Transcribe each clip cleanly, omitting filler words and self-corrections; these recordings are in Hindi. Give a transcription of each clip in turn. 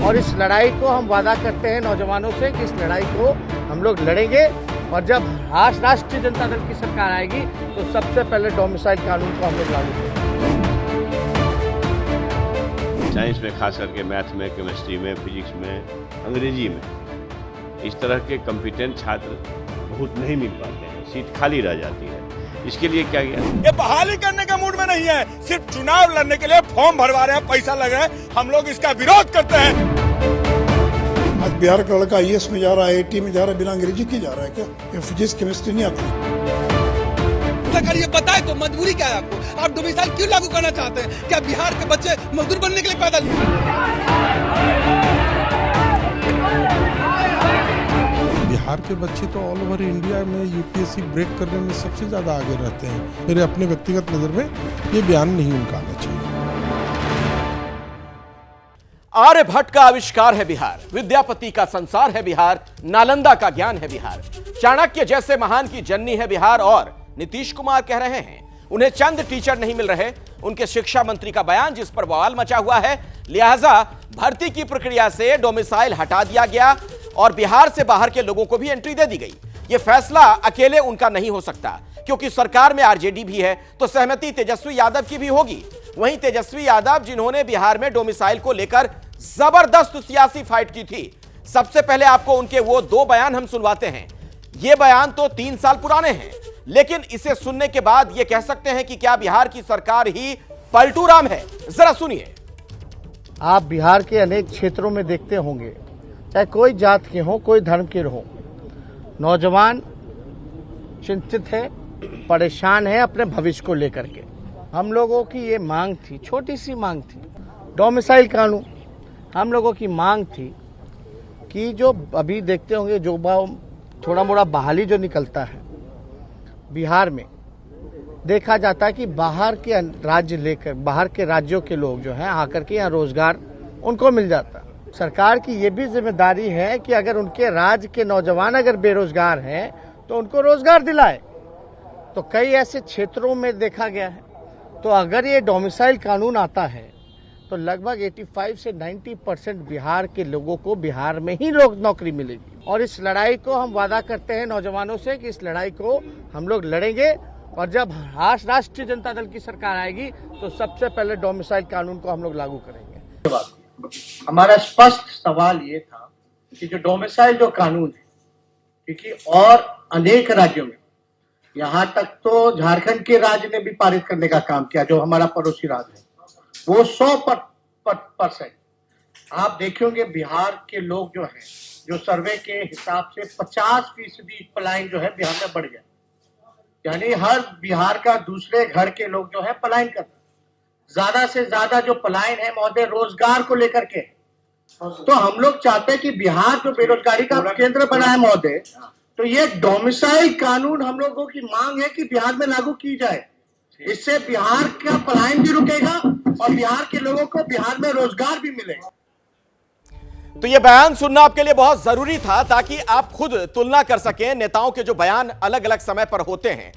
और इस लड़ाई को हम वादा करते हैं नौजवानों से कि इस लड़ाई को हम लोग लड़ेंगे और जब राष्ट्रीय जनता दल की सरकार आएगी तो सबसे पहले डोमिसाइल कानून को हम लोग लागू करेंगे। साइंस में, खास करके मैथ में, केमिस्ट्री में, फिजिक्स में, अंग्रेजी में इस तरह के कॉम्पिटेंट छात्र बहुत नहीं मिल पाते हैं, सीट खाली रह जाती है। इसके लिए क्या किया? ये बहाली करने का मूड में नहीं है, सिर्फ चुनाव लड़ने के लिए फॉर्म भरवा रहे हैं, पैसा लग रहा है, हम लोग इसका विरोध करते हैं। आज बिहार का लड़का IAS में जा रहा है, IIT में जा रहा है, बिना अंग्रेजी की जा रहा है क्या? ये फिजिक्स केमिस्ट्री नहीं आती। सरकार ये बताए तो मजबूरी क्या है आपको? आप डोमिसाइल क्यों लागू करना चाहते हैं? क्या बिहार के बच्चे मजदूर बनने के लिए पैदा नहीं? बिहार के बच्चे तो ऑल ओवर इंडिया में UPSC ब्रेक करने में सबसे ज्यादा आगे रहते हैं। मेरे अपने व्यक्तिगत नजर में ये बयान नहीं उनका आना चाहिए। आर्यभट्ट का आविष्कार है बिहार, विद्यापति का संसार है बिहार, नालंदा का ज्ञान है बिहार, चाणक्य जैसे महान की जननी है बिहार। और नीतीश कुमार कह रहे हैं उन्हें चंद टीचर नहीं मिल रहे। उनके शिक्षा मंत्री का बयान जिस पर बवाल मचा हुआ है, लिहाजा भर्ती की प्रक्रिया से डोमिसाइल हटा दिया गया और बिहार से बाहर के लोगों को भी एंट्री दे दी गई। यह फैसला अकेले उनका नहीं हो सकता, क्योंकि सरकार में RJD भी है, तो सहमति तेजस्वी यादव की भी होगी। वहीं तेजस्वी यादव, जिन्होंने बिहार में डोमिसाइल को लेकर जबरदस्त सियासी फाइट की थी, सबसे पहले आपको उनके वो 2 बयान हम सुनवाते हैं। ये बयान तो 3 साल पुराने हैं, लेकिन इसे सुनने के बाद ये कह सकते हैं कि क्या बिहार की सरकार ही पलटू राम है। जरा सुनिए। आप बिहार के अनेक क्षेत्रों में देखते होंगे, चाहे कोई जात के हो, कोई धर्म के हो, नौजवान चिंतित है, परेशान है अपने भविष्य को लेकर के। हम लोगों की ये मांग थी, छोटी सी मांग थी, डोमिसाइल कानून। हम लोगों की मांग थी कि जो अभी देखते होंगे जो थोड़ा मोड़ा बहाली जो निकलता है बिहार में, देखा जाता है कि बाहर के राज्य लेकर, बाहर के राज्यों के लोग जो हैं आकर के यहाँ रोजगार उनको मिल जाता। सरकार की ये भी जिम्मेदारी है कि अगर उनके राज्य के नौजवान अगर बेरोजगार हैं तो उनको रोजगार दिलाए। तो कई ऐसे क्षेत्रों में देखा गया है, तो अगर ये डोमिसाइल कानून आता है तो लगभग 85 से 90% बिहार के लोगों को बिहार में ही नौकरी मिलेगी। और इस लड़ाई को हम वादा करते हैं नौजवानों से कि इस लड़ाई को हम लोग लड़ेंगे और जब राष्ट्रीय जनता दल की सरकार आएगी तो सबसे पहले डोमिसाइल कानून को हम लोग लागू करेंगे। हमारा स्पष्ट सवाल ये था कि जो डोमिसाइल जो कानून है, क्योंकि और अनेक राज्यों में, यहाँ तक तो झारखंड के राज्य ने भी पारित करने का काम किया, जो हमारा पड़ोसी राज्य है, वो 100%। आप देखेंगे बिहार के लोग जो हैं, जो सर्वे के हिसाब से 50% पलायन जो है बिहार में बढ़ गया, यानी हर बिहार का दूसरे घर के लोग जो है पलायन कर रहे। ज्यादा से ज्यादा जो पलायन है महोदय रोजगार को लेकर के, तो हम लोग चाहते हैं कि बिहार जो बेरोजगारी का केंद्र बना है महोदय, तो ये डोमिसाइल कानून हम लोगों की मांग है कि बिहार में लागू की जाए। इससे बिहार का पलायन भी रुकेगा और बिहार के लोगों को बिहार में रोजगार भी मिलेगा। तो यह बयान सुनना आपके लिए बहुत जरूरी था, ताकि आप खुद तुलना कर सकें नेताओं के जो बयान अलग अलग समय पर होते हैं।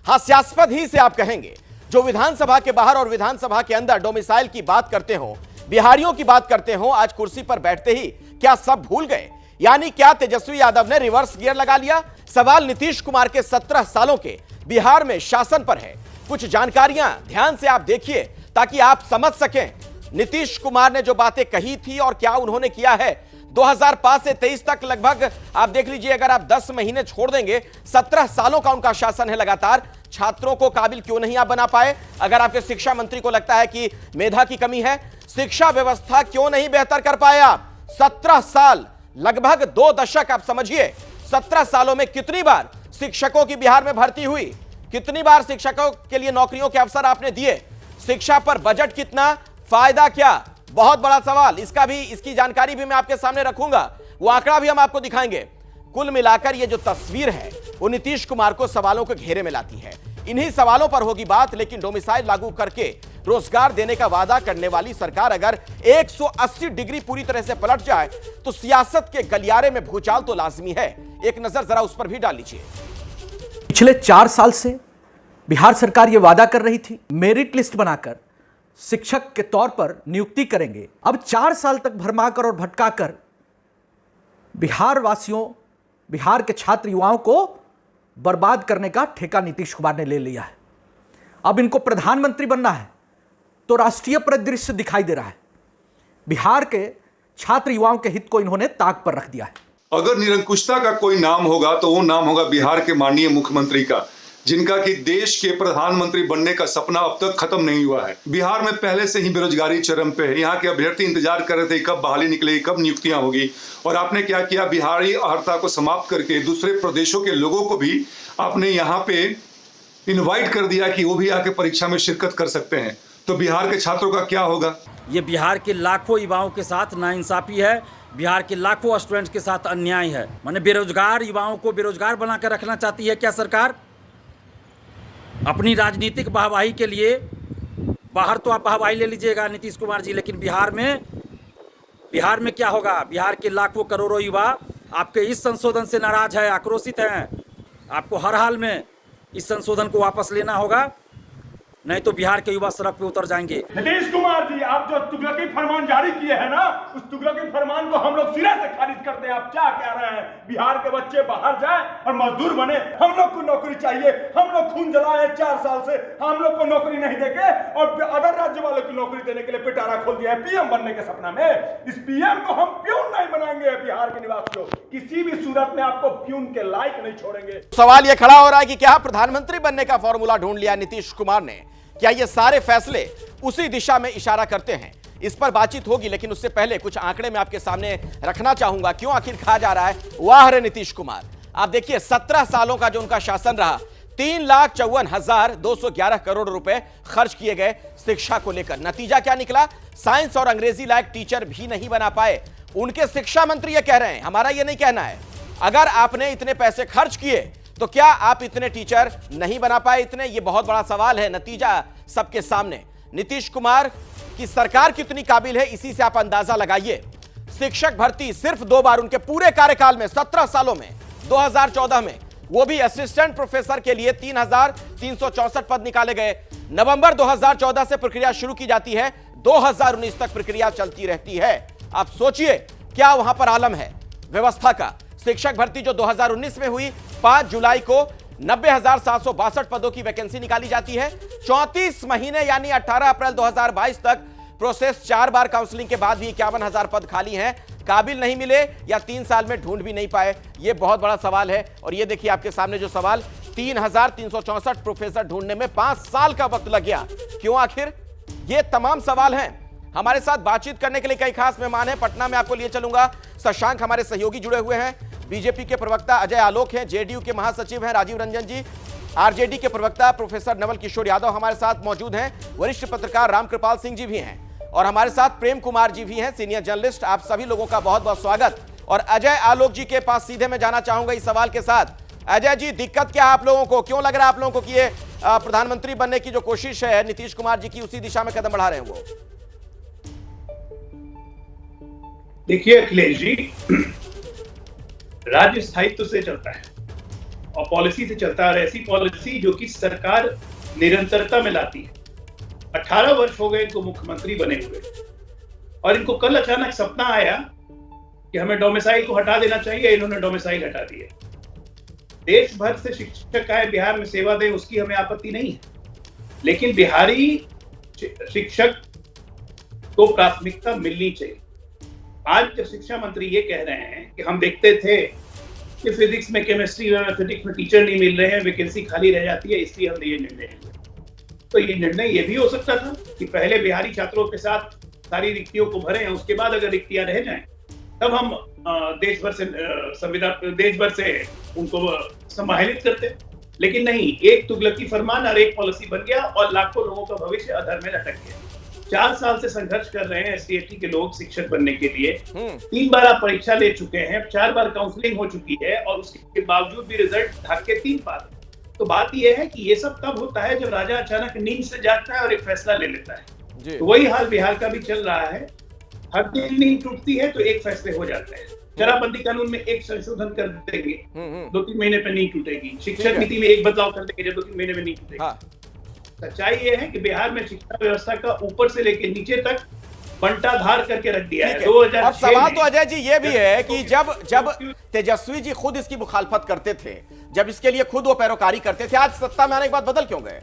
हास्यास्पद ही से आप कहेंगे, जो विधानसभा के बाहर और विधानसभा के अंदर डोमिसाइल की बात करते हो, बिहारियों की बात करते हो, आज कुर्सी पर बैठते ही क्या सब भूल गए? यानी क्या तेजस्वी यादव ने रिवर्स गियर लगा लिया? सवाल नीतीश कुमार के 17 सालों के बिहार में शासन पर है। कुछ जानकारियां ध्यान से आप देखिए ताकि आप समझ सकें नीतीश कुमार ने जो बातें कही थी और क्या उन्होंने किया है। 2005 से 23 तक लगभग आप देख लीजिए, अगर आप 10 महीने छोड़ देंगे, 17 सालों का उनका शासन है लगातार। छात्रों को काबिल क्यों नहीं आप बना पाए? अगर आपके शिक्षा मंत्री को लगता है कि मेधा की कमी है, शिक्षा व्यवस्था क्यों नहीं बेहतर कर पाए आप? 17 साल, लगभग 2 दशक, आप समझिए 17 सालों में कितनी बार शिक्षकों की बिहार में भर्ती हुई, कितनी बार शिक्षकों के लिए नौकरियों के अवसर आपने दिए, शिक्षा पर बजट कितना, फायदा क्या? बहुत बड़ा सवाल। इसकी जानकारी भी मैं आपके सामने रखूंगा, वो आंकड़ा भी हम आपको दिखाएंगे। कुल मिलाकर ये जो तस्वीर है वो नीतीश कुमार को सवालों के घेरे में लाती है। इन्हीं सवालों पर होगी बात, लेकिन डोमिसाइल लागू करके रोजगार देने का वादा करने वाली सरकार अगर 180 डिग्री पूरी तरह से पलट जाए तो सियासत के गलियारे में भूचाल तो लाजमी है। एक नजर जरा उस पर भी डाल लीजिए। पिछले 4 साल से बिहार सरकार यह वादा कर रही थी मेरिट लिस्ट बनाकर शिक्षक के तौर पर नियुक्ति करेंगे। अब 4 साल तक भरमाकर और भटकाकर बिहार वासियों, बिहार के छात्र युवाओं को बर्बाद करने का ठेका नीतीश कुमार ने ले लिया है। अब इनको प्रधानमंत्री बनना है तो राष्ट्रीय परिदृश्य दिखाई दे रहा है। बिहार के छात्र युवाओं के हित को इन्होंने ताक पर रख दिया है। अगर निरंकुशता का कोई नाम होगा तो वो नाम होगा बिहार के माननीय मुख्यमंत्री का, जिनका कि देश के प्रधानमंत्री बनने का सपना अब तक खत्म नहीं हुआ है। बिहार में पहले से ही बेरोजगारी चरम पे है। यहाँ के अभ्यर्थी इंतजार कर रहे थे कब बहाली निकलेगी, कब नियुक्तियां होगी, और आपने क्या किया, बिहारी अर्हता को समाप्त करके दूसरे प्रदेशों के लोगों को भी आपने यहाँ पे इनवाइट कर दिया कि वो भी आके परीक्षा में शिरकत कर सकते हैं। तो बिहार के छात्रों का क्या होगा? ये बिहार के लाखों युवाओं के साथ नाइंसाफी है, बिहार के लाखों स्टूडेंट्स के साथ अन्याय है। माने बेरोजगार युवाओं को बेरोजगार बनाकर रखना चाहती है क्या सरकार? अपनी राजनीतिक वाहवाही के लिए बाहर तो आप वाहवाही ले लीजिएगा नीतीश कुमार जी, लेकिन बिहार में क्या होगा? बिहार के लाखों करोड़ों युवा आपके इस संशोधन से नाराज है, आक्रोशित हैं। आपको हर हाल में इस संशोधन को वापस लेना होगा, नहीं तो बिहार के युवा सड़क पे उतर जाएंगे। नीतीश कुमार जी, आप जो तुगलकी फरमान जारी किए हैं ना, उस तुगलकी फरमान को हम लोग सिरे से खारिज करते हैं। आप क्या कह रहे हैं? बिहार के बच्चे बाहर जाएं और मजदूर बने, हम लोग को नौकरी चाहिए। हम लोग खून जलाए 4 साल से, हम लोग को नौकरी नहीं देके और अदर राज्य वालों की नौकरी देने के लिए पिटारा खोल दिया है पीएम बनने के सपना में। इस पीएम को हम प्यून नहीं बनाएंगे। बिहार के निवासियों, किसी भी सूरत में आपको प्यून के लायक नहीं छोड़ेंगे। सवाल यह खड़ा हो रहा है कि क्या प्रधानमंत्री बनने का फॉर्मूला ढूंढ लिया नीतीश कुमार ने? क्या ये सारे फैसले उसी दिशा में इशारा करते हैं? इस पर बातचीत होगी, लेकिन उससे पहले कुछ आंकड़े मैं आपके सामने रखना चाहूंगा। क्यों आखिर कहा जा रहा है वाह रे नीतीश कुमार? आप देखिए, 17 सालों का जो उनका शासन रहा, 3,54,211 करोड़ रुपए खर्च किए गए शिक्षा को लेकर। नतीजा क्या निकला? साइंस और अंग्रेजी लायक टीचर भी नहीं बना पाए। उनके शिक्षा मंत्री ये कह रहे हैं, हमारा ये नहीं कहना है। अगर आपने इतने पैसे खर्च किए तो क्या आप इतने टीचर नहीं बना पाए? इतने, ये बहुत बड़ा सवाल है। नतीजा सबके सामने। नीतीश कुमार की सरकार कितनी काबिल है, इसी से आप अंदाजा लगाइए। शिक्षक भर्ती सिर्फ 2 बार उनके पूरे कार्यकाल में, 17 सालों में, 2014 में, वो भी असिस्टेंट प्रोफेसर के लिए 3,364 पद निकाले गए। नवंबर 2014 से प्रक्रिया शुरू की जाती है, 2019 तक प्रक्रिया चलती रहती है। आप सोचिए क्या वहां पर आलम है व्यवस्था का। शिक्षक भर्ती जो 2019 में हुई, 5 जुलाई को 90,762 पदों की वैकेंसी निकाली जाती है। 34 महीने यानी 18 अप्रैल 2022 तक प्रोसेस, 4 बार काउंसलिंग के बाद भी 51,000 पद खाली हैं। काबिल नहीं मिले या 3 साल में ढूंढ भी नहीं पाए, यह बहुत बड़ा सवाल है। और ये देखिए आपके सामने जो सवाल, 3,364 प्रोफेसर ढूंढने में 5 साल का वक्त लग गया। क्यों आखिर? ये तमाम सवाल हैं। हमारे साथ बातचीत करने के लिए कई खास मेहमान हैं। पटना में आपको लिए चलूंगा। शशांक हमारे सहयोगी जुड़े हुए हैं, बीजेपी के प्रवक्ता अजय आलोक हैं, जेडीयू के महासचिव हैं राजीव रंजन जी, आरजेडी के प्रवक्ता प्रोफेसर नवल किशोर यादव हमारे साथ मौजूद हैं, वरिष्ठ पत्रकार रामकृपाल सिंह जी भी हैं, और हमारे साथ प्रेम कुमार जी भी हैं, सीनियर जर्नलिस्ट। आप सभी लोगों का बहुत बहुत स्वागत। और अजय आलोक जी के पास सीधे मैं जाना चाहूंगा इस सवाल के साथ। अजय जी, दिक्कत क्या है आप लोगों को? क्यों लग रहा है आप लोगों को कि ये प्रधानमंत्री बनने की जो कोशिश है नीतीश कुमार जी की, उसी दिशा में कदम बढ़ा रहे हैं वो? देखिए अखिलेश जी, राज्य स्थायित्व से चलता है और पॉलिसी से चलता है, और ऐसी पॉलिसी जो कि सरकार निरंतरता में लाती है। 18 वर्ष हो गए इनको मुख्यमंत्री बने हुए, और इनको कल अचानक सपना आया कि हमें डोमिसाइल को हटा देना चाहिए। इन्होंने डोमिसाइल हटा दिए। देश भर से शिक्षक आए बिहार में सेवा दें, उसकी हमें आपत्ति नहीं है, लेकिन बिहारी शिक्षक को प्राथमिकता मिलनी चाहिए। आज जब शिक्षा मंत्री ये कह रहे हैं कि हम देखते थे कि फिजिक्स में, केमिस्ट्री में, मैथमेटिक्स में टीचर नहीं मिल रहे हैं, वैकेंसी खाली रह जाती है, इसलिए हमने ये निर्णय लिया। तो ये निर्णय ये भी हो सकता था कि पहले बिहारी छात्रों के साथ सारी रिक्तियों को भरें, उसके बाद अगर रिक्तियां रह जाएं तब हम देश भर से उनको समाहित करते। लेकिन नहीं, एक तुगलकी फरमान और एक पॉलिसी बन गया और लाखों लोगों का भविष्य अधर में लटक गया। 4 साल से संघर्ष कर रहे हैं SC/ST के लोग शिक्षक बनने के लिए। 3 बार आप परीक्षा ले चुके हैं, 4 बार काउंसलिंग हो चुकी है, और उसके बावजूद भी रिजल्ट धक्के 3 बार। तो बात यह है कि ये सब तब होता है जब राजा अचानक नींद से जागता है और एक फैसला ले लेता है। तो वही हाल बिहार का भी चल रहा है। हर दिन नींद टूटती है तो एक फैसले हो जाते हैं। शराबबंदी कानून में एक संशोधन कर देंगे, 2-3 महीने पे नींद टूटेगी। शिक्षक नीति में एक बदलाव कर देंगे, जब 2-3 महीने में नींद टूटेगी। सच्चाई ये है कि बिहार में शिक्षा व्यवस्था का ऊपर से लेकर नीचे तक बंटाधार करके रख दिया है। 2006 और सवाल तो अजय जी ये भी है कि जब तेजस्वी जी खुद इसकी मुखालफत करते थे, जब इसके लिए खुद वो पैरोकारी करते थे, आज सत्ता में आने के बाद बदल क्यों गए?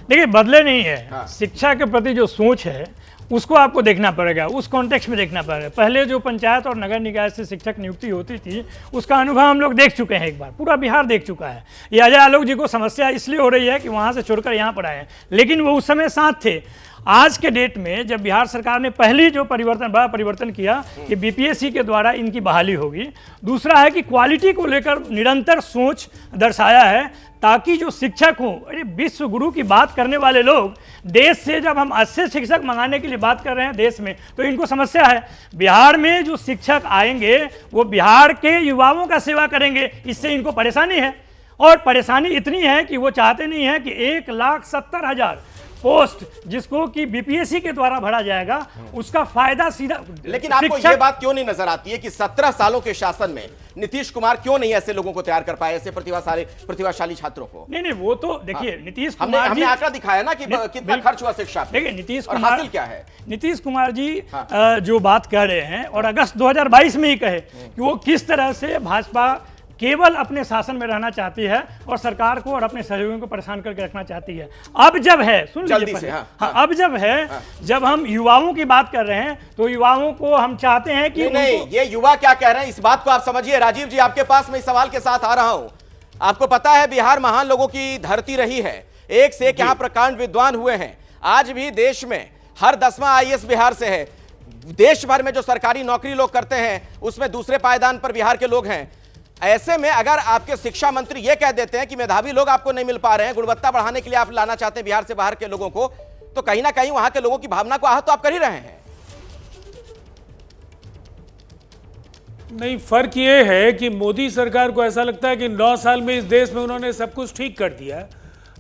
देखिए, बदले नहीं है। हाँ। शिक्षा के प्रति जो सोच है उसको आपको देखना पड़ेगा, उस कॉन्टेक्स्ट में देखना पड़ेगा। पहले जो पंचायत और नगर निकाय से शिक्षक नियुक्ति होती थी उसका अनुभव हम लोग देख चुके हैं, एक बार पूरा बिहार देख चुका है। ये अजय आलोक जी को समस्या इसलिए हो रही है कि वहाँ से छोड़कर यहाँ पर आए हैं, लेकिन वो उस समय साथ थे। आज के डेट में जब बिहार सरकार ने पहली जो बड़ा परिवर्तन किया कि बीपीएससी के द्वारा इनकी बहाली होगी, दूसरा है कि क्वालिटी को लेकर निरंतर सोच दर्शाया है ताकि जो शिक्षक हो, अरे विश्व गुरु की बात करने वाले लोग देश से, जब हम अच्छे शिक्षक मंगाने के लिए बात कर रहे हैं देश में, तो इनको समस्या है। बिहार में जो शिक्षक आएंगे वो बिहार के युवाओं का सेवा करेंगे, इससे इनको परेशानी है। और परेशानी इतनी है कि वो चाहते नहीं है कि 1,70,000 पोस्ट जिसको कि बीपीएससी के द्वारा भरा जाएगा उसका फायदा सीधा। लेकिन आपको ये बात क्यों नहीं नजर आती है कि 17 सालों के शासन में नीतीश कुमार क्यों नहीं ऐसे लोगों को तैयार कर पाए, ऐसे प्रतिभाशाली छात्रों को? नहीं, वो तो देखिए, नीतीश कुमार हमने आंकड़ा दिखाया ना कि कितना खर्च हुआ शिक्षा पे। देखिए, नीतीश और कुमार हासिल क्या है? नीतीश कुमार जी जो बात कह रहे हैं और अगस्त 2022 में ही कहे कि वो किस तरह से भाजपा केवल अपने शासन में रहना चाहती है और सरकार को और अपने सहयोगियों को परेशान करके रखना चाहती है। अब जब है, सुन लीजिए, अब जब है, जब हम युवाओं की बात कर रहे हैं तो युवाओं को हम चाहते हैं कि नहीं, ये युवा क्या कह रहे हैं इस बात को आप समझिए। राजीव जी, आपके पास मैं इस सवाल के साथ आ रहा हूं। आपको पता है बिहार महान लोगों की धरती रही है, एक से एक यहाँ प्रकांड विद्वान हुए हैं। आज भी देश में हर 10वां आईएएस बिहार से है। देश भर में जो सरकारी नौकरी लोग करते हैं उसमें दूसरे पायदान पर बिहार के लोग हैं। ऐसे में अगर आपके शिक्षा मंत्री ये कह देते हैं कि मेधावी लोग आपको नहीं मिल पा रहे हैं, गुणवत्ता बढ़ाने के लिए आप लाना चाहते हैं बिहार से बाहर के लोगों को, तो कहीं ना कहीं वहां के लोगों की भावना को आहत तो आप कर ही रहे हैं। नहीं, फर्क ये है कि मोदी सरकार को ऐसा लगता है कि 9 साल में इस देश में उन्होंने सब कुछ ठीक कर दिया।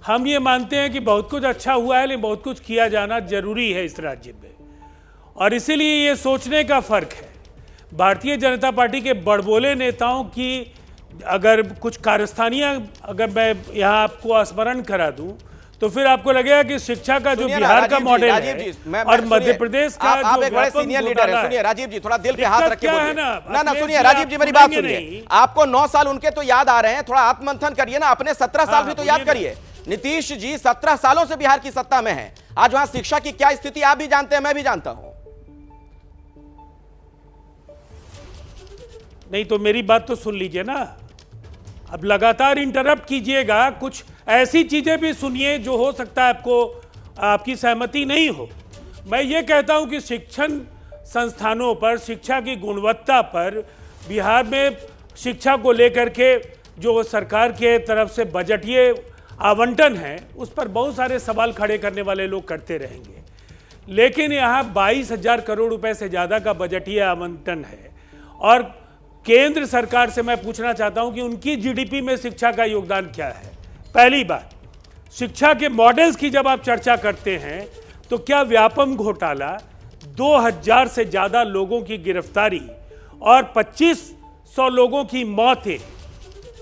हम ये मानते हैं कि बहुत कुछ अच्छा हुआ है, लेकिन बहुत कुछ किया जाना जरूरी है इस राज्य में, और इसीलिए ये सोचने का फर्क है। भारतीय जनता पार्टी के बड़बोले नेताओं की अगर कुछ कारस्तानियां अगर मैं यहाँ आपको स्मरण करा दूं तो फिर आपको लगेगा कि शिक्षा का जो बिहार का मॉडल है और मध्य प्रदेश का आप एक बड़े सीनियर लीडर हैं। सुनिए राजीव जी, थोड़ा दिल पे हाथ रख के बोलिए। ना सुनिए राजीव जी, मेरी बात सुनिए। आपको 9 साल उनके तो याद आ रहे हैं, थोड़ा आत्ममंथन करिए ना, अपने 17 साल भी तो याद करिए। नीतीश जी 17 सालों से बिहार की सत्ता में है। आज वहां शिक्षा की क्या स्थिति आप भी जानते हैं, मैं भी जानता हूं। नहीं तो मेरी बात तो सुन लीजिए ना, अब लगातार इंटरप्ट कीजिएगा, कुछ ऐसी चीजें भी सुनिए जो हो सकता है आपकी सहमति नहीं हो। मैं ये कहता हूं कि शिक्षण संस्थानों पर, शिक्षा की गुणवत्ता पर, बिहार में शिक्षा को लेकर के जो सरकार के तरफ से बजटीय आवंटन है उस पर बहुत सारे सवाल खड़े करने वाले लोग करते रहेंगे, लेकिन यहाँ 22,000 करोड़ रुपए से ज़्यादा का बजटीय आवंटन है। और केंद्र सरकार से मैं पूछना चाहता हूं कि उनकी जीडीपी में शिक्षा का योगदान क्या है। पहली बात, शिक्षा के मॉडल्स की जब आप चर्चा करते हैं तो क्या व्यापम घोटाला, 2000 से ज़्यादा लोगों की गिरफ्तारी और 2500 लोगों की मौतें,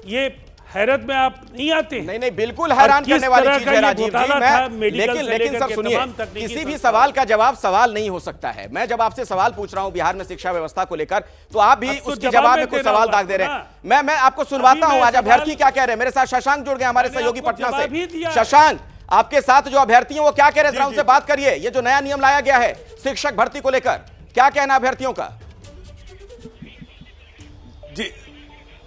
ये हैरत में आप नहीं आते? नहीं, बिल्कुल हैरान करने वाली चीज है राजीव जी। लेकिन सर सुनिए, किसी भी सवाल का जवाब सवाल नहीं हो सकता है। मैं जब आपसे सवाल पूछ रहा हूं बिहार में शिक्षा व्यवस्था को लेकर, तो आप भी उसके जवाब में कुछ सवाल दाग दे रहे हैं। मैं आपको सुनवाता हूं आज अभ्यर्थी क्या कह रहे हैं। मेरे साथ शशांक जुड़ गए हमारे सहयोगी पटना से। शशांक, आपके साथ जो अभ्यर्थी हैं वो क्या कह रहे हैं, जरा उनसे बात करिए। ये जो नया नियम लाया गया है शिक्षक भर्ती को लेकर, क्या कहना अभ्यर्थियों का?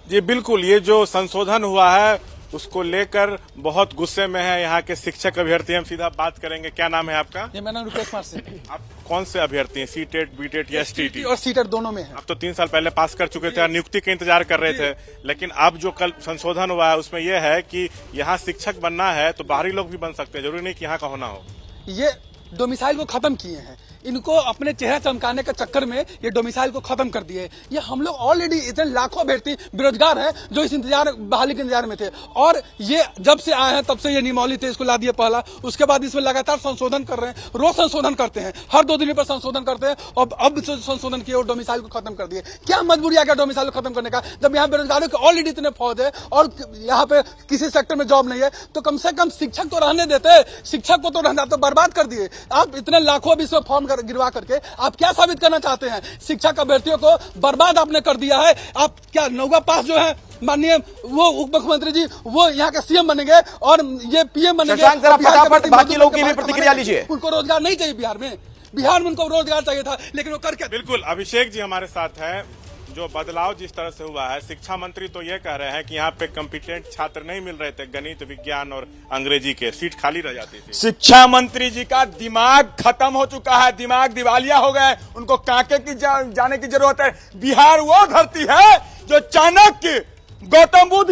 जी बिल्कुल, ये जो संशोधन हुआ है उसको लेकर बहुत गुस्से में है यहाँ के शिक्षक अभ्यर्थी। हम सीधा बात करेंगे। क्या नाम है आपका? मेरा नाम रुपेश कुमार सिंह। आप कौन से अभ्यर्थी हैं? सीटेट, बीटेट या एसटीटी? और सीटेट दोनों में है। आप तो 3 साल पहले पास कर चुके थे और नियुक्ति का इंतजार कर रहे थे, लेकिन अब जो कल संशोधन हुआ है उसमें यह है कि यहाँ शिक्षक बनना है तो बाहरी लोग भी बन सकते हैं, जरूरी नहीं कि यहाँ का होना हो। ये डोमिसाइल को खत्म किए हैं। इनको अपने चेहरा चमकाने के चक्कर में ये डोमिसाइल को खत्म कर दिए। ये हम लोग ऑलरेडी इतने लाखों अभ्यर्थी बेरोजगार हैं जो इस बहाली के इंतजार में थे, और ये जब से आए हैं तब से ये नियमावली थे, इसको ला दिया पहला, उसके बाद इसमें लगातार संशोधन कर रहे हैं, रोज संशोधन करते हैं, हर 2 दिन पर संशोधन करते हैं, और अब संशोधन किए और डोमिसाइल को खत्म कर दिए। क्या मजबूरी आ गया डोमिसाइल को खत्म करने का, जब यहाँ बेरोजगारों के ऑलरेडी इतने फौज है और यहाँ पे किसी सेक्टर में जॉब नहीं है, तो कम से कम शिक्षक तो रहने देते, शिक्षक को तो रहना, तो बर्बाद कर दिए आप। इतने लाखों अब इसमें फॉर्म गिरवा करके आप क्या साबित करना चाहते हैं? शिक्षक अभ्यर्थियों को बर्बाद आपने कर दिया है। आप क्या नौगा पास जो है माननीय वो उप मुख्यमंत्री जी वो यहाँ के सीएम बनेंगे और ये पीएम बनेंगे। शशांक जरा फटाफट बाकी लोगों की भी प्रतिक्रिया लीजिए। उनको रोजगार नहीं चाहिए बिहार में उनको रोजगार चाहिए था, लेकिन वो करके। बिल्कुल, अभिषेक जी हमारे साथ हैं। जो बदलाव जिस तरह से हुआ है, शिक्षा मंत्री तो ये कह रहे हैं कि यहाँ पे कॉम्पिटेंट छात्र नहीं मिल रहे थे, गणित, विज्ञान और अंग्रेजी के सीट खाली रह जाती थी। शिक्षा मंत्री जी का दिमाग खत्म हो चुका है, दिमाग दिवालिया हो गए, उनको कांके की जाने की जरूरत है। बिहार वो धरती है जो चाणक्य गौतम बुद्ध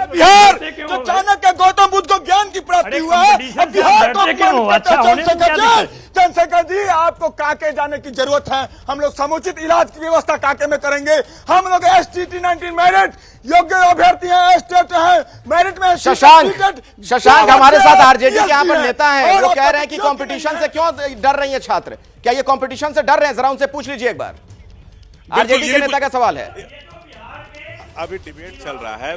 बिहार जो चाणक्य गौतम बुद्ध को ज्ञान की प्राप्ति हुआ है। बिहार को चंद्रशेखर जी आपको कांके जाने की जरूरत है। हम लोग समुचित इलाज की व्यवस्था कांके में करेंगे। हम लोग STT 19 मेरिट योग्य अभ्यर्थी हैं, स्टेट हैं, मेरिट में। शशांक हमारे साथ आरजेडी के यहाँ पर नेता हैं, वो कह रहे हैं कि कंपटीशन से क्यों डर रही है छात्र, क्या ये कंपटीशन से डर रहे हैं? जरा उनसे पूछ लीजिए एक बार। आरजेडी के नेता का सवाल है। अभी डिबेट चल रहा है,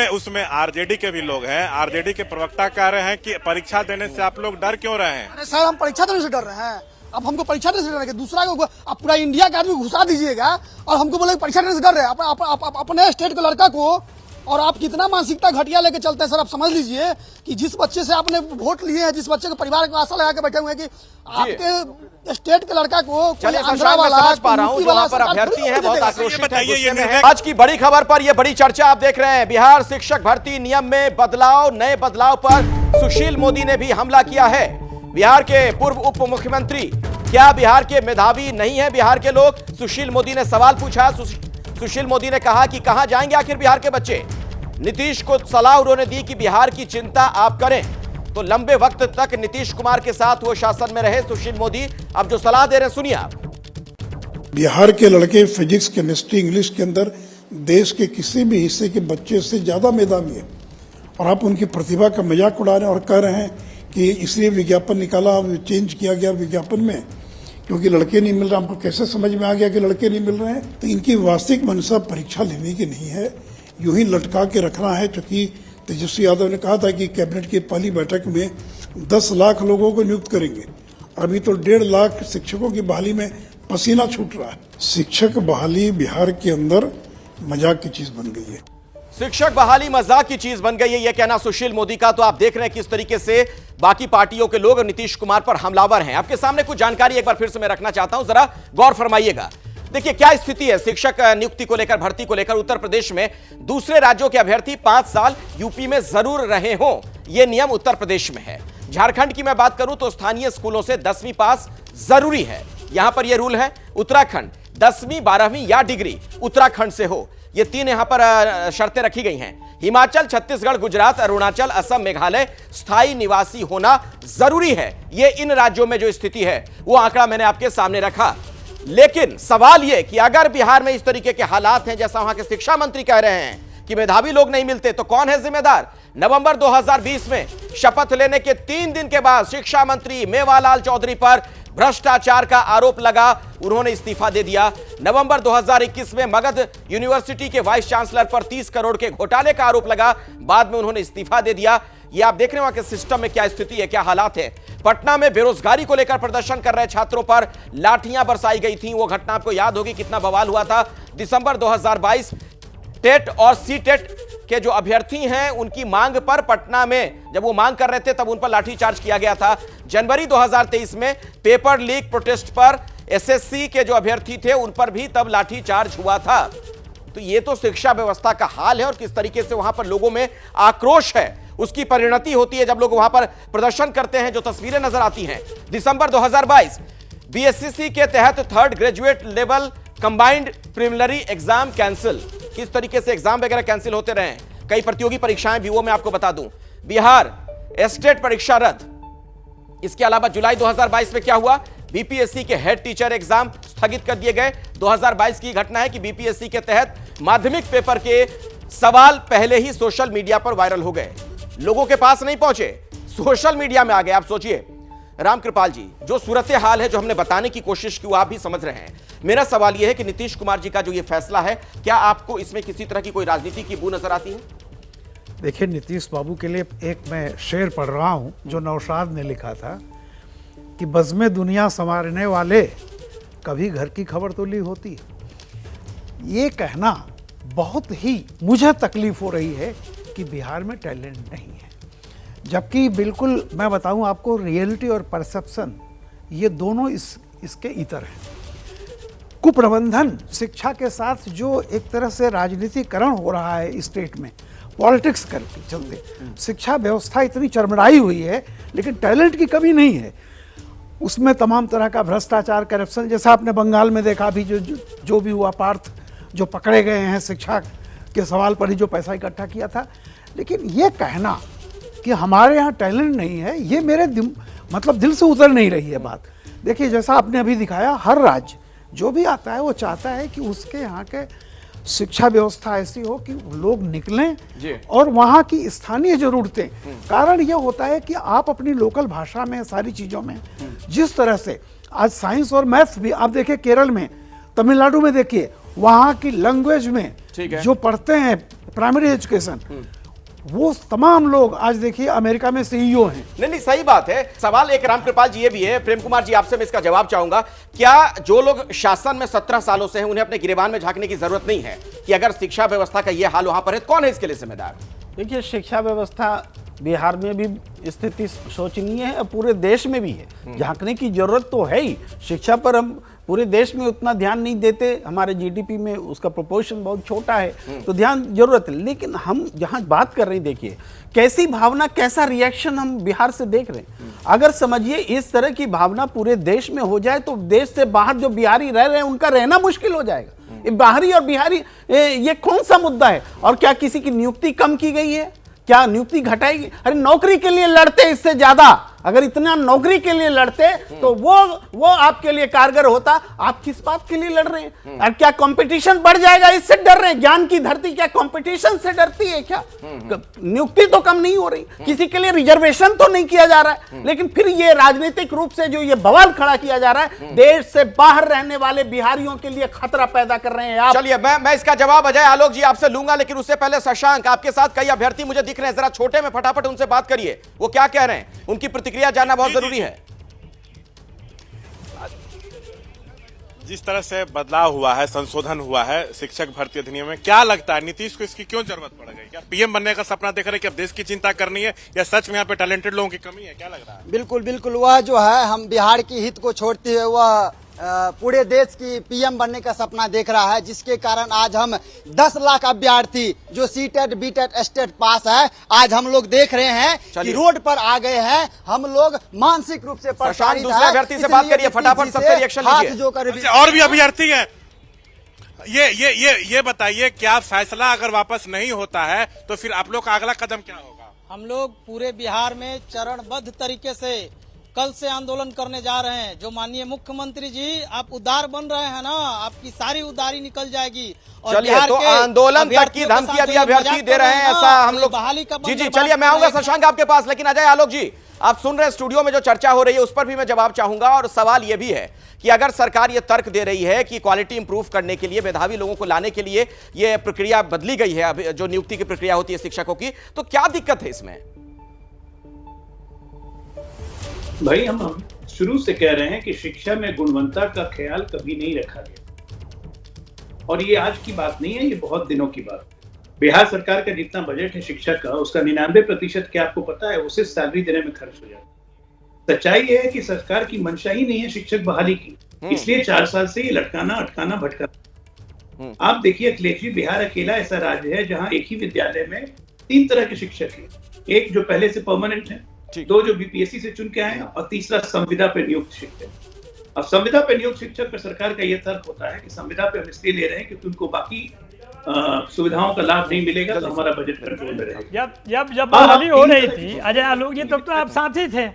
उसमें आरजेडी के भी लोग हैं। आरजेडी के प्रवक्ता कह रहे हैं कि परीक्षा देने से आप लोग डर क्यों रहे हैं? अरे सर, हम परीक्षा देने से डर रहे हैं? अब हमको परीक्षा देने से डर रहे हैं? दूसरा को आप पूरा इंडिया का आदमी घुसा दीजिएगा और हमको बोले परीक्षा देने से डर रहे हैं अपने स्टेट के लड़का को। और आप कितना मानसिकता घटिया लेके चलते हैं सर। आप समझ लीजिए कि जिस बच्चे से आपने वोट लिए हैं, जिस बच्चे के परिवार को आशा लगा के बैठे हुए हैं कि आपके स्टेट के लड़का को आंध्रा वाला, समझ पा रहा हूं, जो वहां पर अभ्यर्थी हैं बहुत आक्रोशित हैं, गुस्से में हैं। आज की बड़ी खबर पर यह बड़ी चर्चा आप देख रहे हैं। बिहार शिक्षक भर्ती नियम में बदलाव, नए बदलाव पर सुशील मोदी ने भी हमला किया है। बिहार के पूर्व उप मुख्यमंत्री, क्या बिहार के मेधावी नहीं है बिहार के लोग? सुशील मोदी ने सवाल पूछा। सुशील मोदी ने कहा कि कहां जाएंगे आखिर बिहार के बच्चे। नीतीश को सलाह उन्होंने दी कि बिहार की चिंता आप करें, तो लंबे वक्त तक नीतीश कुमार के साथ वो शासन में रहे सुशील मोदी। अब जो सलाह दे रहे हैं सुनिए आप। बिहार के लड़के फिजिक्स, केमिस्ट्री, इंग्लिश के अंदर देश के किसी भी हिस्से के बच्चे से ज्यादा मेधावी है, और आप उनकी प्रतिभा का मजाक उड़ा रहे हैं और कह रहे हैं कि इसलिए विज्ञापन निकाला, चेंज किया गया विज्ञापन में क्योंकि लड़के नहीं मिल रहे। आपको कैसे समझ में आ गया कि लड़के नहीं मिल रहे हैं? तो इनकी वास्तविक मंशा परीक्षा लेने की नहीं है, यूं ही लटका के रखना है। क्योंकि तेजस्वी यादव ने कहा था कि कैबिनेट की पहली बैठक में 10 लाख लोगों को नियुक्त करेंगे। अभी तो 1.5 लाख शिक्षकों की बहाली में पसीना छूट रहा है। शिक्षक बहाली बिहार के अंदर मजाक की चीज बन गई है। शिक्षक बहाली मजाक की चीज बन गई है, यह कहना सुशील मोदी का। तो आप देख रहे हैं किस तरीके से बाकी पार्टियों के लोग नीतीश कुमार पर हमलावर हैं। आपके सामने कुछ जानकारी एक बार फिर से मैं रखना चाहता हूं, जरा गौर फरमाइएगा। देखिए क्या स्थिति है शिक्षक नियुक्ति को लेकर, भर्ती को लेकर। उत्तर प्रदेश में दूसरे राज्यों के अभ्यर्थी 5 साल यूपी में जरूर रहे हों, यह नियम उत्तर प्रदेश में है। झारखंड की मैं बात करूं तो स्थानीय स्कूलों से 10वीं पास जरूरी है, यहां पर यह रूल है। उत्तराखंड 10वीं 12वीं या डिग्री उत्तराखंड से हो, ये 3 यहां पर शर्तें रखी गई हैं। हिमाचल, छत्तीसगढ़, गुजरात, अरुणाचल, असम, मेघालय स्थायी निवासी होना जरूरी है। यह इन राज्यों में जो स्थिति है वो आंकड़ा मैंने आपके सामने रखा। लेकिन सवाल यह कि अगर बिहार में इस तरीके के हालात हैं जैसा वहां के शिक्षा मंत्री कह रहे हैं कि मेधावी लोग नहीं मिलते, तो कौन है जिम्मेदार? नवंबर 2020 में शपथ लेने के 3 दिन के बाद शिक्षा मंत्री मेवालाल चौधरी पर भ्रष्टाचार का आरोप लगा, उन्होंने इस्तीफा दे दिया। नवंबर 2021 में मगध यूनिवर्सिटी के वाइस चांसलर पर 30 करोड़ के घोटाले का आरोप लगा, बाद में उन्होंने इस्तीफा दे दिया। ये आप देख रहे हैं वहां के सिस्टम में क्या स्थिति है, क्या हालात है। पटना में बेरोजगारी को लेकर प्रदर्शन कर रहे छात्रों पर लाठियां बरसाई गई थी, वो घटना आपको याद होगी, कितना बवाल हुआ था। दिसंबर 2022 टेट और सी टेट के जो अभ्यर्थी हैं उनकी मांग पर पटना में जब वो मांग कर रहे थे तब उन पर लाठीचार्ज किया गया था। जनवरी 2023 में पेपर लीक प्रोटेस्ट पर एसएससी के जो अभ्यर्थी थे उन पर भी तब लाठीचार्ज हुआ था। तो ये तो शिक्षा व्यवस्था का हाल है और किस तरीके से वहां पर लोगों में आक्रोश है उसकी परिणति होती है जब लोग वहां पर प्रदर्शन करते हैं, जो तस्वीरें नजर आती हैं। दिसंबर 2022 बीएससीसी के तहत 3rd graduate level combined preliminary exam cancel. किस तरीके से एग्जाम वगैरह कैंसिल होते रहे, कई प्रतियोगी परीक्षाएं भी, वो मैं आपको बता दूं। बिहार स्टेट परीक्षा रद्द। इसके अलावा जुलाई 2022 में क्या हुआ, बीपीएससी के हेड टीचर एग्जाम स्थगित कर दिए गए। 2022 की घटना है कि बीपीएससी के तहत माध्यमिक पेपर के सवाल पहले ही सोशल मीडिया पर वायरल हो गए, लोगों के पास नहीं पहुंचे, सोशल मीडिया में आ गए। आप सोचिए रामकृपाल जी, जो सूरत हाल है जो हमने बताने की कोशिश की वो आप भी समझ रहे हैं। मेरा सवाल यह है कि नीतीश कुमार जी का जो ये फैसला है, क्या आपको इसमें किसी तरह की कोई राजनीति की बू नजर आती है? देखिए, नीतीश बाबू के लिए एक मैं शेर पढ़ रहा हूं जो नौशाद ने लिखा था कि बज़्म दुनिया संवारने वाले कभी घर की खबर तो ली होती। ये कहना बहुत ही मुझे तकलीफ हो रही है कि बिहार में टैलेंट नहीं है, जबकि बिल्कुल मैं बताऊं आपको, रियलिटी और परसेप्शन ये दोनों इसके इतर हैं। कुप्रबंधन शिक्षा के साथ जो एक तरह से राजनीतिकरण हो रहा है स्टेट में, पॉलिटिक्स करके चलते शिक्षा व्यवस्था इतनी चरमराई हुई है, लेकिन टैलेंट की कमी नहीं है। उसमें तमाम तरह का भ्रष्टाचार, करप्शन, जैसा आपने बंगाल में देखा अभी जो भी हुआ, पार्थ जो पकड़े गए हैं शिक्षा के सवाल पर ही जो पैसा इकट्ठा किया था। लेकिन ये कहना कि हमारे यहाँ टैलेंट नहीं है, ये मेरे मतलब दिल से उतर नहीं रही है बात। देखिए, जैसा आपने अभी दिखाया, हर राज्य जो भी आता है वो चाहता है कि उसके यहाँ के शिक्षा व्यवस्था ऐसी हो कि लोग निकलें और वहाँ की स्थानीय जरूरतें। कारण ये होता है कि आप अपनी लोकल भाषा में, सारी चीज़ों में, जिस तरह से आज साइंस और मैथ्स भी आप देखिए, केरल में, तमिलनाडु में देखिए, वहाँ की लैंग्वेज में जो पढ़ते हैं प्राइमरी एजुकेशन, वो तमाम लोग आज देखिए अमेरिका में सीईओ हैं। नहीं, सही बात है। सवाल एक रामकृपाल जी ये भी है, प्रेम कुमार जी आपसे मैं इसका जवाब चाहूंगा, क्या जो लोग शासन में 17 सालों से हैं उन्हें अपने गिरेबान में झांकने की जरूरत नहीं है कि अगर शिक्षा व्यवस्था का ये हाल वहां पर है, कौन है इसके लिए जिम्मेदार? देखिए, शिक्षा व्यवस्था बिहार में भी स्थिति शोचनीय है और पूरे देश में भी है। झांकने की जरूरत तो है ही। शिक्षा पर हम पूरे देश में उतना ध्यान नहीं देते, हमारे जीडीपी में उसका प्रोपोर्शन बहुत छोटा है, तो ध्यान जरूरत है। लेकिन हम जहां बात कर रहे हैं, देखिए कैसी भावना, कैसा रिएक्शन हम बिहार से देख रहे हैं। अगर समझिए इस तरह की भावना पूरे देश में हो जाए तो देश से बाहर जो बिहारी रह रहे हैं उनका रहना मुश्किल हो जाएगा। ये बाहरी और बिहारी ये कौन सा मुद्दा है? और क्या किसी की नियुक्ति कम की गई है? क्या नियुक्ति घटाएगी? अरे नौकरी के लिए लड़ते, इससे ज्यादा अगर इतना नौकरी के लिए लड़ते तो वो आपके लिए कारगर होता। आप किस बात के लिए लड़ रहे हैं? और क्या कंपटीशन बढ़ जाएगा इससे डर रहे हैं? ज्ञान की धरती क्या कंपटीशन से डरती है क्या? नियुक्ति तो कम नहीं हो रही, किसी के लिए रिजर्वेशन तो नहीं किया जा रहा है, लेकिन फिर ये राजनीतिक रूप से जो ये बवाल खड़ा किया जा रहा है, देश से बाहर रहने वाले बिहारियों के लिए खतरा पैदा कर रहे हैं आप। चलिए, मैं इसका जवाब अजय आलोक जी आपसे लूंगा, लेकिन उससे पहले शशांक, आपके साथ कई अभ्यर्थी मुझे दिख रहे हैं, जरा छोटे में फटाफट उनसे बात करिए, वो क्या कह रहे हैं, उनकी प्रतिक्रिया जानना बहुत जरूरी है। जिस तरह से बदलाव हुआ है, संशोधन हुआ है शिक्षक भर्ती अधिनियम में, क्या लगता है नीतीश को इसकी क्यों जरूरत पड़ गई? क्या पीएम बनने का सपना देख रहे हैं कि अब देश की चिंता करनी है, या सच में यहाँ पे टैलेंटेड लोगों की कमी है? क्या लग रहा है? बिल्कुल बिल्कुल, वह जो है हम बिहार की हित को छोड़ते हुए वह पूरे देश की पीएम बनने का सपना देख रहा है, जिसके कारण आज हम 10 लाख अभ्यर्थी जो सीटेट बीटेट स्टेट पास है, आज हम लोग देख रहे हैं कि रोड पर आ गए हैं। हम लोग मानसिक रूप से परेशान। दूसरे अभ्यर्थी से बात करिए, फटाफट सबसे रिएक्शन लीजिए। और भी अभ्यर्थी है, ये बताइए, क्या फैसला अगर वापस नहीं होता है तो फिर आप लोग का अगला कदम क्या होगा? हम लोग पूरे बिहार में चरणबद्ध तरीके से कल से आंदोलन करने जा रहे हैं। जो माननीय मुख्यमंत्री जी, आप उदार बन रहे हैं ना, आपकी सारी उदारी निकल जाएगी। और चलिए, तो आंदोलन तक की धमकी अभी अभ्यर्थी दे रहे हैं, ऐसा हम लोग। जी, चलिए मैं आऊंगा शशांक आपके पास, लेकिन अजय आलोक जी, आप सुन रहे हैं स्टूडियो में जो चर्चा हो रही है उस पर भी मैं जवाब चाहूंगा। और सवाल यह भी है कि अगर सरकार ये तर्क दे रही है कि क्वालिटी इंप्रूव करने के लिए, मेधावी लोगों को लाने के लिए ये प्रक्रिया बदली गई है, अब जो नियुक्ति की प्रक्रिया होती है शिक्षकों की, तो क्या दिक्कत है इसमें? भाई, हम शुरू से कह रहे हैं कि शिक्षा में गुणवत्ता का ख्याल कभी नहीं रखा गया, और ये आज की बात नहीं है, ये बहुत दिनों की बात। बिहार सरकार का जितना बजट है शिक्षा का, उसका 99% क्या आपको पता है, उसे सैलरी देने में खर्च हो जाता है। सच्चाई ये है कि सरकार की मंशा ही नहीं है शिक्षक बहाली की, इसलिए 4 साल से ये लटकाना, अटकाना, भटकाना। आप देखिए, अखिलेश, बिहार अकेला ऐसा राज्य है जहां एक ही विद्यालय में 3 तरह के शिक्षक हैं। एक जो पहले से परमानेंट है, 2 जो बीपीएससी से चुन के आए हैं, और तीसरा संविदा पे नियुक्त शिक्षक। अब संविदा पे नियुक्त शिक्षक पर सरकार का यह तर्क होता है कि संविदा पे हम इसलिए ले रहे हैं क्योंकि उनको बाकी सुविधाओं का लाभ नहीं मिलेगा, तो हमारा बजट कंट्रोल में रहेगा। जब बहाली हो रही थी अजय आलोक जी, तब तो आप साथ ही थे।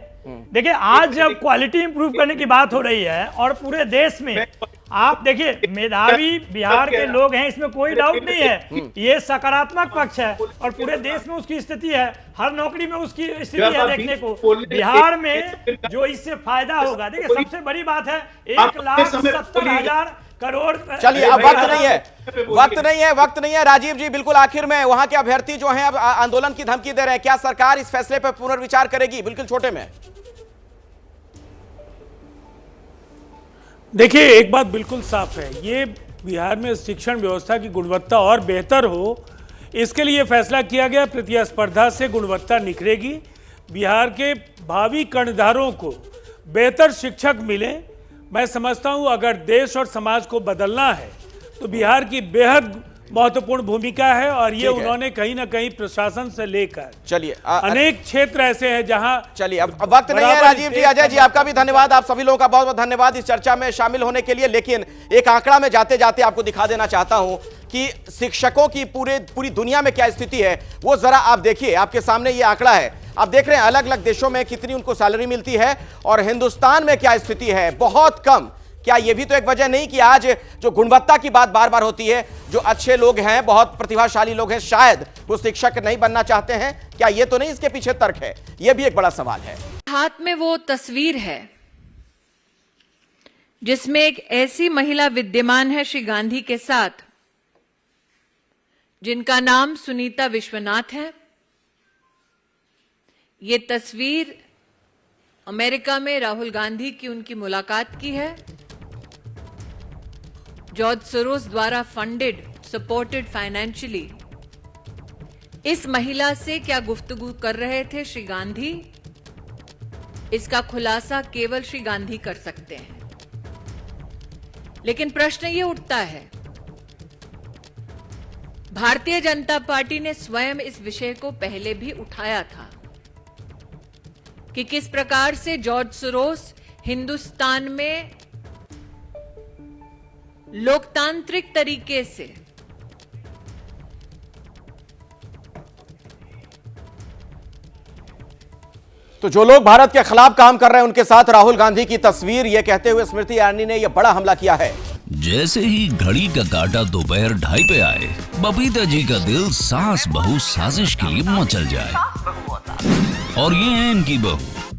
देखिए आज जब क्वालिटी इंप्रूव करने की बात हो रही है और पूरे देश में आप देखिए मेधावी बिहार के लोग हैं, इसमें कोई डाउट नहीं है, ये सकारात्मक पक्ष है और पूरे देश में उसकी स्थिति है, हर नौकरी में उसकी स्थिति है देखने को। बिहार में जो इससे फायदा होगा, देखिए सबसे बड़ी बात है 1,70,000 करोड़। चलिए अब वक्त नहीं है राजीव जी, बिल्कुल आखिर में वहां के अभ्यर्थी जो हैं अब आंदोलन की धमकी दे रहे हैं, क्या सरकार इस फैसले पर पुनर्विचार करेगी? बिल्कुल छोटे में देखिए, एक बात बिल्कुल साफ है, ये बिहार में शिक्षण व्यवस्था की गुणवत्ता और बेहतर हो, इसके लिए फैसला किया गया। प्रतिस्पर्धा से गुणवत्ता निखरेगी, बिहार के भावी कर्णधारों को बेहतर शिक्षक मिले। मैं समझता हूं अगर देश और समाज को बदलना है तो बिहार की बेहद महत्वपूर्ण भूमिका है और ये उन्होंने कहीं ना कहीं प्रशासन से लेकर चलिए अनेक क्षेत्र ऐसे हैं जहां। चलिए अब वक्त नहीं है राजीव जी, अजय जी आपका भी धन्यवाद, आप सभी लोगों का बहुत बहुत धन्यवाद इस चर्चा में शामिल होने के लिए। लेकिन एक आंकड़ा में जाते जाते आपको दिखा देना चाहता हूं कि शिक्षकों की पूरी दुनिया में क्या स्थिति है वो जरा आप देखिए। आपके सामने ये आंकड़ा है, आप देख रहे हैं अलग अलग देशों में कितनी उनको सैलरी मिलती है और हिंदुस्तान में क्या स्थिति है, बहुत कम। क्या ये भी तो एक वजह नहीं कि आज जो गुणवत्ता की बात बार बार होती है, जो अच्छे लोग हैं, बहुत प्रतिभाशाली लोग हैं, शायद वो शिक्षक नहीं बनना चाहते हैं? क्या ये तो नहीं इसके पीछे तर्क है? ये भी एक बड़ा सवाल है। हाथ में वो तस्वीर है जिसमें एक ऐसी महिला विद्यमान है श्री गांधी के साथ जिनका नाम सुनीता विश्वनाथ है। ये तस्वीर अमेरिका में राहुल गांधी की उनकी मुलाकात की है। जॉर्ज सोरोस द्वारा फंडेड, सपोर्टेड फाइनेंशियली। इस महिला से क्या गुफ्तगू कर रहे थे श्री गांधी, इसका खुलासा केवल श्री गांधी कर सकते हैं। लेकिन प्रश्न ये उठता है, भारतीय जनता पार्टी ने स्वयं इस विषय को पहले भी उठाया था कि किस प्रकार से जॉर्ज सोरोस हिंदुस्तान में लोकतांत्रिक तरीके से तो जो लोग भारत के खिलाफ काम कर रहे हैं उनके साथ राहुल गांधी की तस्वीर, ये कहते हुए स्मृति ईरानी ने यह बड़ा हमला किया है। जैसे ही घड़ी का काटा दोपहर 2:30 पे आए, बबीता जी का दिल सास बहू साजिश के लिए मचल जाए। और ये है इनकी बहू,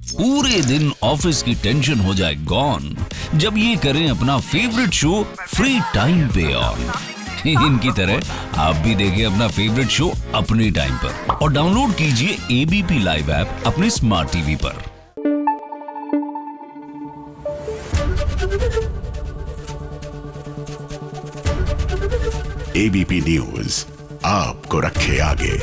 पूरे दिन ऑफिस की टेंशन हो जाए गॉन जब ये करें अपना फेवरेट शो फ्री टाइम पे ऑन। इनकी तरह आप भी देखिए अपना फेवरेट शो अपने टाइम पर और डाउनलोड कीजिए एबीपी लाइव ऐप अपने स्मार्ट टीवी पर। एबीपी न्यूज आपको रखे आगे।